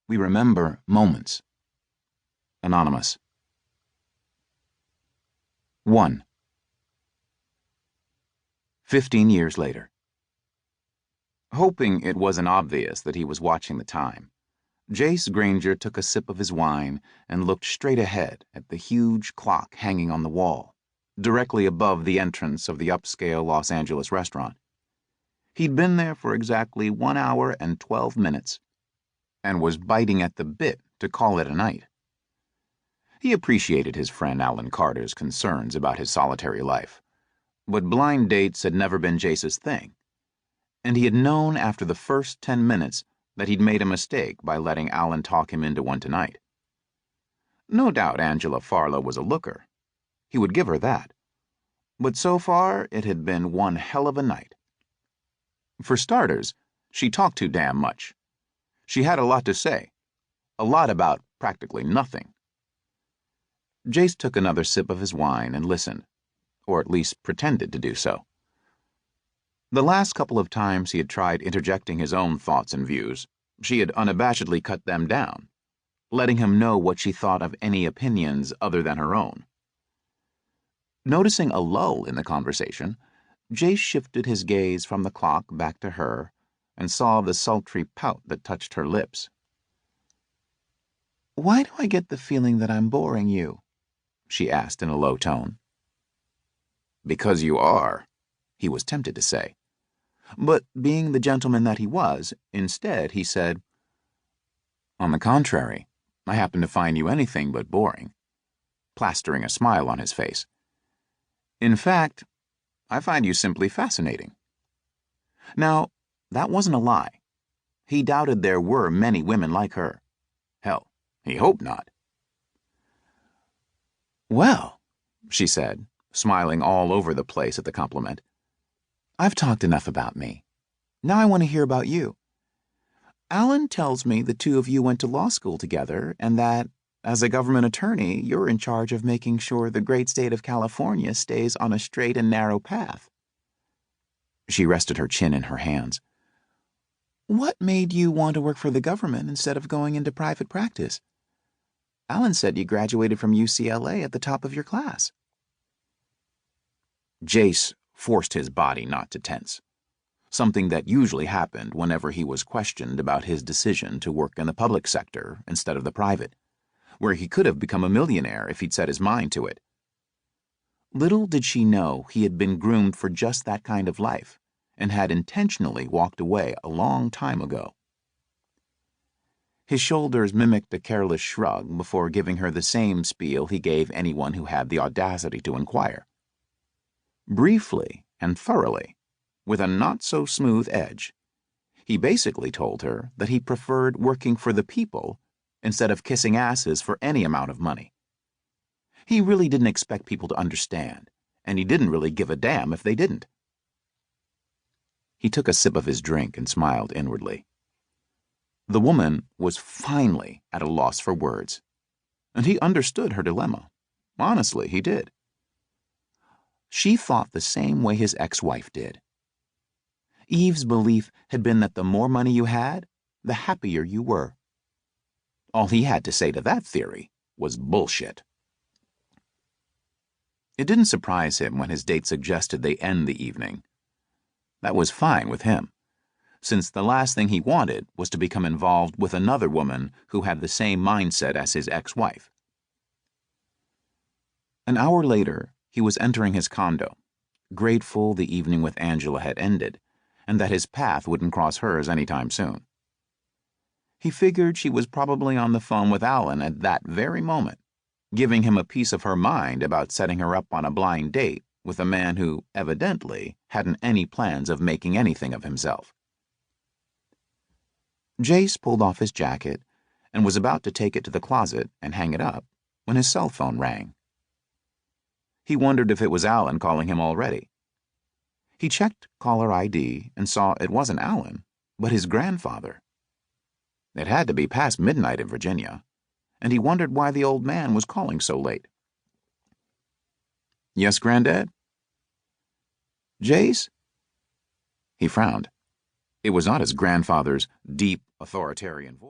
We remember moments. Anonymous. 1. 15 years later. Hoping it wasn't obvious that he was watching the time, Jace Granger took a sip of his wine and looked straight ahead at the huge clock hanging on the wall, directly above the entrance of the upscale Los Angeles restaurant. He'd been there for exactly 1 hour and 12 minutes, and was biting at the bit to call it a night. He appreciated his friend Alan Carter's concerns about his solitary life, but blind dates had never been Jace's thing, and he had known after the first 10 minutes that he'd made a mistake by letting Alan talk him into one tonight. No doubt Angela Farlow was a looker. He would give her that. But so far, it had been one hell of a night. For starters, she talked too damn much. She had a lot to say. A lot about practically nothing. Jace took another sip of his wine and listened, or at least pretended to do so. The last couple of times he had tried interjecting his own thoughts and views, she had unabashedly cut them down, letting him know what she thought of any opinions other than her own. Noticing a lull in the conversation, Jace shifted his gaze from the clock back to her and saw the sultry pout that touched her lips. "Why do I get the feeling that I'm boring you?" she asked in a low tone. "Because you are," he was tempted to say. But being the gentleman that he was, instead he said, "On the contrary, I happen to find you anything but boring," plastering a smile on his face. "In fact, I find you simply fascinating." Now, that wasn't a lie. He doubted there were many women like her. Hell, he hoped not. "Well," she said, smiling all over the place at the compliment, "I've talked enough about me. Now I want to hear about you. Alan tells me the two of you went to law school together and that, as a government attorney, you're in charge of making sure the great state of California stays on a straight and narrow path." She rested her chin in her hands. "What made you want to work for the government instead of going into private practice? Alan said you graduated from UCLA at the top of your class." Jace forced his body not to tense, something that usually happened whenever he was questioned about his decision to work in the public sector instead of the private, where he could have become a millionaire if he'd set his mind to it. Little did she know he had been groomed for just that kind of life and had intentionally walked away a long time ago. His shoulders mimicked a careless shrug before giving her the same spiel he gave anyone who had the audacity to inquire. Briefly and thoroughly, with a not-so-smooth edge, he basically told her that he preferred working for the people instead of kissing asses for any amount of money. He really didn't expect people to understand, and he didn't really give a damn if they didn't. He took a sip of his drink and smiled inwardly. The woman was finally at a loss for words, and he understood her dilemma. Honestly, he did. She thought the same way his ex-wife did. Eve's belief had been that the more money you had, the happier you were. All he had to say to that theory was bullshit. It didn't surprise him when his date suggested they end the evening. That was fine with him, since the last thing he wanted was to become involved with another woman who had the same mindset as his ex-wife. An hour later, he was entering his condo, grateful the evening with Angela had ended, and that his path wouldn't cross hers anytime soon. He figured she was probably on the phone with Alan at that very moment, giving him a piece of her mind about setting her up on a blind date with a man who, evidently, hadn't any plans of making anything of himself. Jace pulled off his jacket and was about to take it to the closet and hang it up when his cell phone rang. He wondered if it was Alan calling him already. He checked caller ID and saw it wasn't Alan, but his grandfather. It had to be past midnight in Virginia, and he wondered why the old man was calling so late. "Yes, Granddad?" "Jace?" He frowned. It was not his grandfather's deep, authoritarian voice.